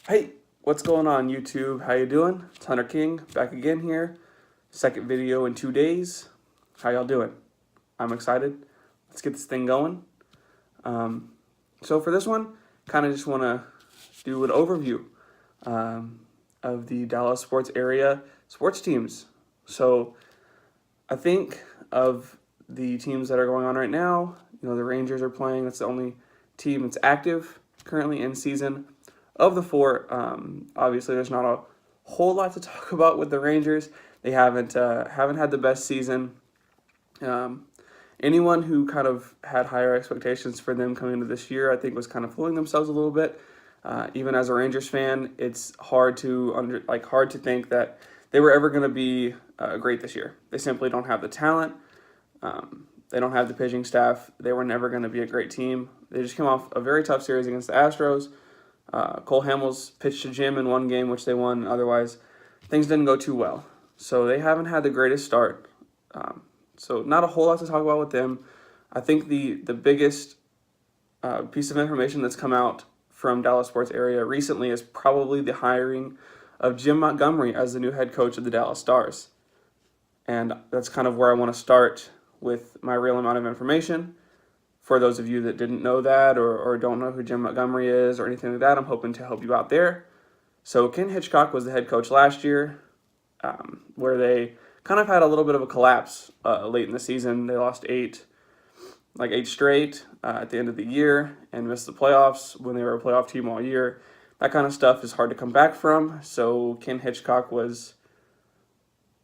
Hey, what's going on YouTube? How you doing? It's Hunter King back again here. Second video in 2 days. How y'all doing? I'm excited. Let's get this thing going. So for this one, kind of just want to do an overview of the Dallas sports area sports teams. So I think of the teams that are going on right now. The Rangers are playing. That's the only team that's active currently in season. Of the four, obviously there's not a whole lot to talk about with the Rangers. They haven't had the best season. Um, Anyone who kind of had higher expectations for them coming into this year, I think, was kind of fooling themselves a little bit. Even as a Rangers fan, it's hard to think that they were ever going to be great this year. They simply don't have the talent. They don't have the pitching staff. They were never going to be a great team. They just came off a very tough series against the Astros. Cole Hamels pitched to Jim in one game, which they won. Otherwise, things didn't go too well. So they haven't had the greatest start. So not a whole lot to talk about with them. I think the biggest piece of information that's come out from Dallas sports area recently is probably the hiring of Jim Montgomery as the new head coach of the Dallas Stars. And that's kind of where I want to start with my real amount of information. For those of you that didn't know that or don't know who Jim Montgomery is or anything like that, I'm hoping to help you out there. So Ken Hitchcock was the head coach last year, where they kind of had a little bit of a collapse late in the season. They lost eight straight at the end of the year and missed the playoffs when they were a playoff team all year. That kind of stuff is hard to come back from. So Ken Hitchcock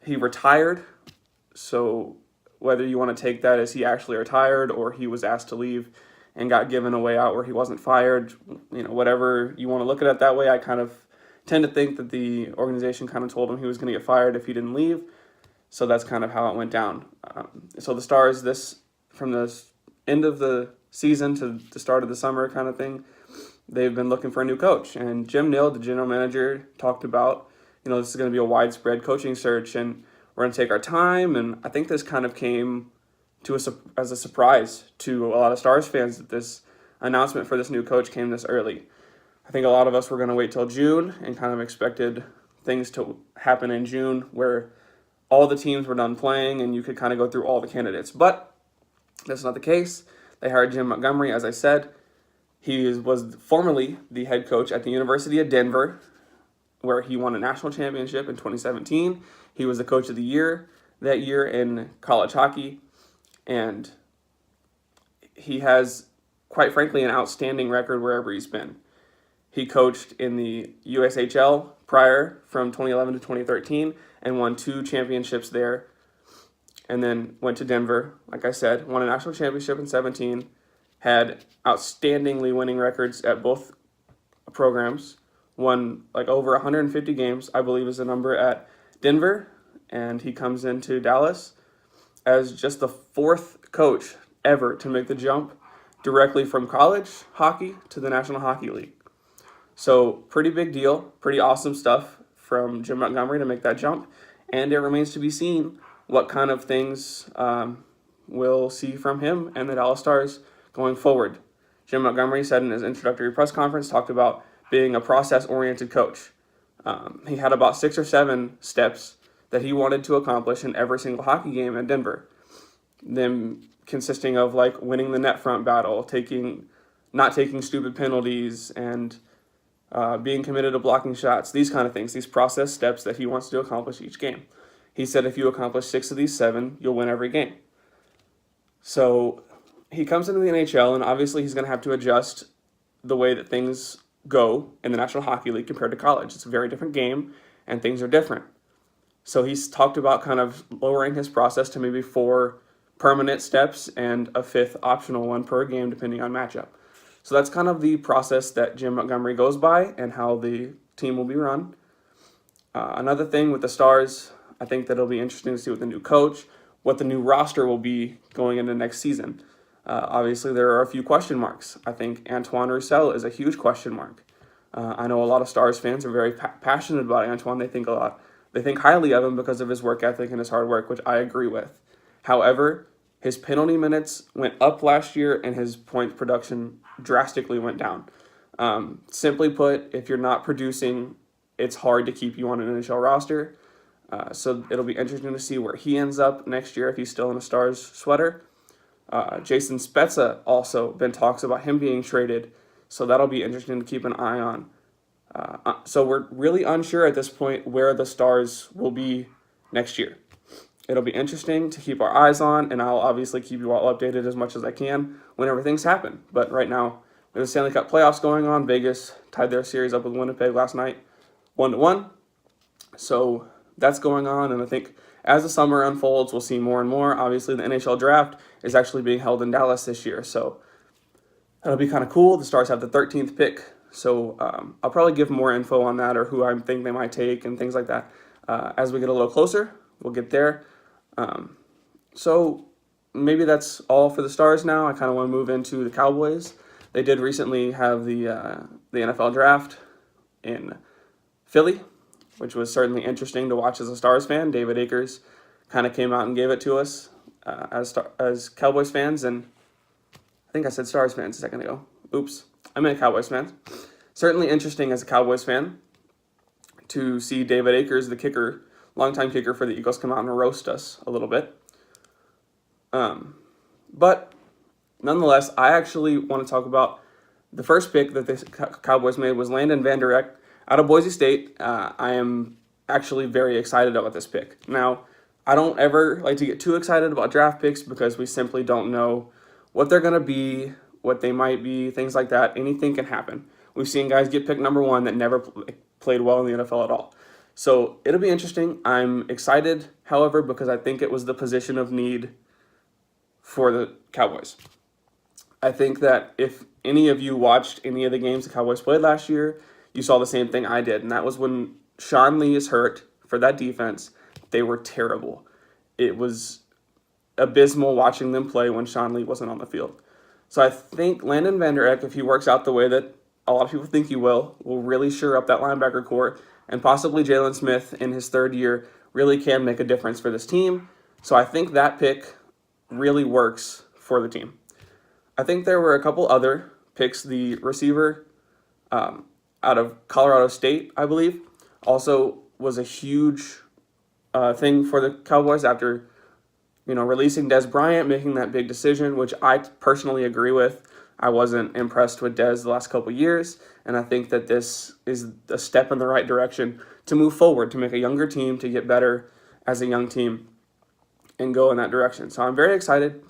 he retired. So whether you want to take that as he actually retired or he was asked to leave and got given a way out where he wasn't fired, whatever you want to look at it that way, I kind of tend to think that the organization kind of told him he was going to get fired if he didn't leave. So that's kind of how it went down. So the Stars, from the end of the season to the start of the summer kind of thing, they've been looking for a new coach. And Jim Nill, the general manager, talked about, this is going to be a widespread coaching search and we're going to take our time. And I think this kind of came as a surprise to a lot of Stars fans that this announcement for this new coach came this early. I think a lot of us were going to wait till June and kind of expected things to happen in June where all the teams were done playing and you could kind of go through all the candidates. But that's not the case. They hired Jim Montgomery, as I said. He was formerly the head coach at the University of Denver, where he won a national championship in 2017. He was the coach of the year that year in college hockey. And he has, quite frankly, an outstanding record wherever he's been. He coached in the USHL prior from 2011 to 2013 and won 2 championships there. And then went to Denver, like I said, won a national championship in 17, had outstandingly winning records at both programs, won over 150 games, I believe is the number at Denver, and he comes into Dallas as just the 4th coach ever to make the jump directly from college hockey to the National Hockey League. So pretty big deal, pretty awesome stuff from Jim Montgomery to make that jump, and it remains to be seen what kind of things we'll see from him and the Dallas Stars going forward. Jim Montgomery said in his introductory press conference, talked about being a process-oriented coach. He had about 6 or 7 steps that he wanted to accomplish in every single hockey game in Denver. Them consisting of winning the net front battle, not taking stupid penalties, and being committed to blocking shots, these kind of things, these process steps that he wants to accomplish each game. He said if you accomplish 6 of these 7, you'll win every game. So he comes into the NHL, and obviously he's going to have to adjust the way that things go in the National Hockey League compared to college. It's a very different game, and things are different. So he's talked about kind of lowering his process to maybe 4 permanent steps and a 5th optional one per game, depending on matchup. So that's kind of the process that Jim Montgomery goes by and how the team will be run. Another thing with the Stars, I think that it'll be interesting to see with the new coach, what the new roster will be going into next season. Obviously, there are a few question marks. I think Antoine Roussel is a huge question mark. I know a lot of Stars fans are very passionate about Antoine. They think highly of him because of his work ethic and his hard work, which I agree with. However, his penalty minutes went up last year and his point production drastically went down. Simply put, if you're not producing, it's hard to keep you on an NHL roster. So it'll be interesting to see where he ends up next year if he's still in a Stars sweater. Jason Spezza also been talks about him being traded, so that'll be interesting to keep an eye on. So we're really unsure at this point where the Stars will be next year. It'll be interesting to keep our eyes on, and I'll obviously keep you all updated as much as I can whenever things happen. But right now, there's the Stanley Cup playoffs going on. Vegas tied their series up with Winnipeg last night, 1-1. So that's going on, and I think as the summer unfolds, we'll see more and more. Obviously, the NHL draft is actually being held in Dallas this year, so that'll be kind of cool. The Stars have the 13th pick, so I'll probably give more info on that or who I think they might take and things like that as we get a little closer. We'll get there. So maybe that's all for the Stars now. I kind of want to move into the Cowboys. They did recently have the NFL draft in Philly, which was certainly interesting to watch as a Stars fan. David Akers kind of came out and gave it to us as Cowboys fans, and I think I said Stars fans a second ago. Oops, I meant Cowboys fans. Certainly interesting as a Cowboys fan to see David Akers, the kicker, longtime kicker for the Eagles, come out and roast us a little bit. But nonetheless, I actually want to talk about the first pick that the Cowboys made was Landon Van Der Eck out of Boise State. I am actually very excited about this pick. Now, I don't ever like to get too excited about draft picks because we simply don't know what they're going to be, what they might be, things like that. Anything can happen. We've seen guys get picked number one that never played well in the NFL at all. So it'll be interesting. I'm excited, however, because I think it was the position of need for the Cowboys. I think that if any of you watched any of the games the Cowboys played last year, you saw the same thing I did, and that was when Sean Lee is hurt for that defense, they were terrible. It was abysmal watching them play when Sean Lee wasn't on the field. So I think Landon Van Der Eck, if he works out the way that a lot of people think he will really shore up that linebacker core, and possibly Jalen Smith in his third year really can make a difference for this team. So I think that pick really works for the team. I think there were a couple other picks. The receiver out of Colorado State, I believe, also was a huge thing for the Cowboys after releasing Dez Bryant, making that big decision, which I personally agree with. I wasn't impressed with Dez the last couple years, and I think that this is a step in the right direction to move forward, to make a younger team, to get better as a young team, and go in that direction. So I'm very excited.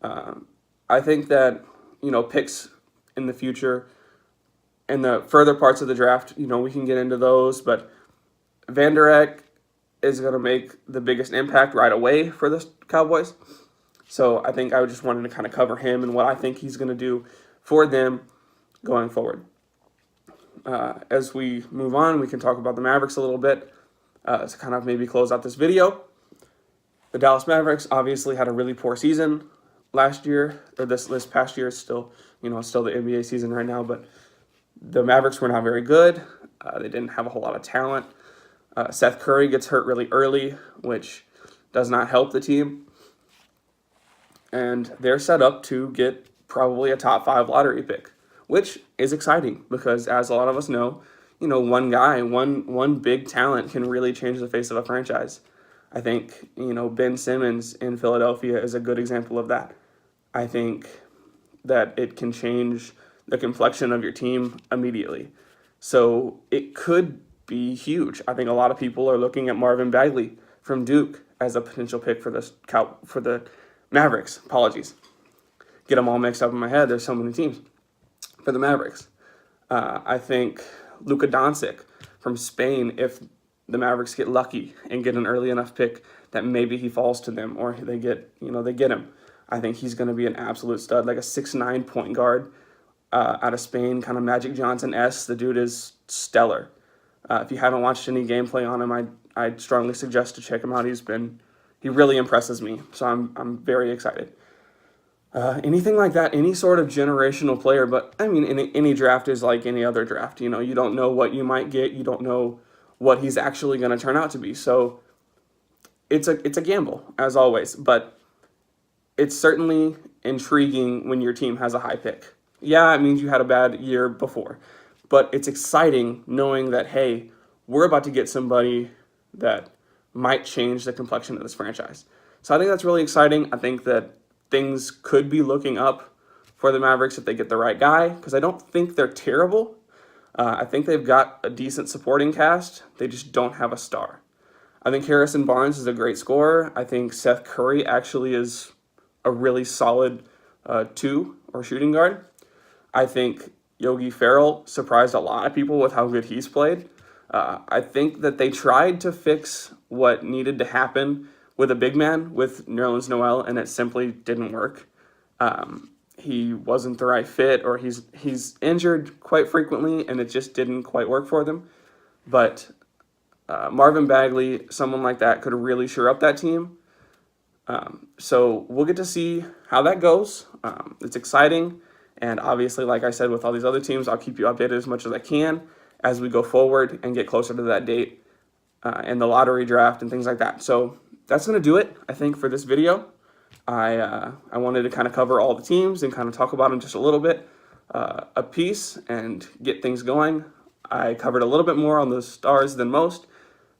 I think that, picks in the future and the further parts of the draft, we can get into those, but Van Der Eck is going to make the biggest impact right away for the Cowboys. So I think I just wanted to kind of cover him and what I think he's going to do for them going forward. As we move on, we can talk about the Mavericks a little bit to kind of maybe close out this video. The Dallas Mavericks obviously had a really poor season last year, or this past year. It's still, still the NBA season right now, but the Mavericks were not very good. They didn't have a whole lot of talent. Seth Curry gets hurt really early, which does not help the team. And they're set up to get probably a top 5 lottery pick, which is exciting because, as a lot of us know, one guy, one big talent can really change the face of a franchise. I think, Ben Simmons in Philadelphia is a good example of that. I think that it can change the complexion of your team immediately. So it could be huge. I think a lot of people are looking at Marvin Bagley from Duke as a potential pick for the Mavericks. Apologies. Get them all mixed up in my head. There's so many teams for the Mavericks. I think Luka Doncic from Spain, if the Mavericks get lucky and get an early enough pick that maybe he falls to them or they get him. I think he's going to be an absolute stud, like a 6'9" point guard out of Spain, kind of Magic Johnson-esque. The dude is stellar. If you haven't watched any gameplay on him, I'd strongly suggest to check him out. He really impresses me, so I'm very excited. Anything like that, any sort of generational player, but I mean, any draft is like any other draft. You don't know what you might get. You don't know what he's actually going to turn out to be. So it's a gamble, as always, but it's certainly intriguing when your team has a high pick. Yeah, it means you had a bad year before. But it's exciting knowing that, hey, we're about to get somebody that might change the complexion of this franchise. So I think that's really exciting. I think that things could be looking up for the Mavericks if they get the right guy, because I don't think they're terrible. I think they've got a decent supporting cast. They just don't have a star. I think Harrison Barnes is a great scorer. I think Seth Curry actually is a really solid two or shooting guard. I think Yogi Ferrell surprised a lot of people with how good he's played. I think that they tried to fix what needed to happen with a big man with Nerlens Noel, and it simply didn't work. He wasn't the right fit, or he's injured quite frequently, and it just didn't quite work for them. But Marvin Bagley, someone like that, could really shore up that team. So we'll get to see how that goes. It's exciting. And obviously, like I said, with all these other teams, I'll keep you updated as much as I can as we go forward and get closer to that date and the lottery draft and things like that. So that's going to do it, I think, for this video. I wanted to kind of cover all the teams and kind of talk about them just a little bit a piece and get things going. I covered a little bit more on the stars than most.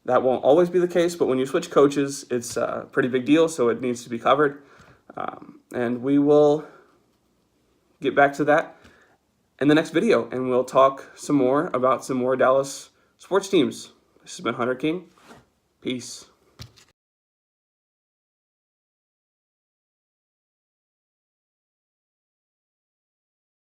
That won't always be the case, but when you switch coaches, it's a pretty big deal, so it needs to be covered. And we will get back to that in the next video, and we'll talk some more about some more Dallas sports teams. This has been Hunter King. Peace.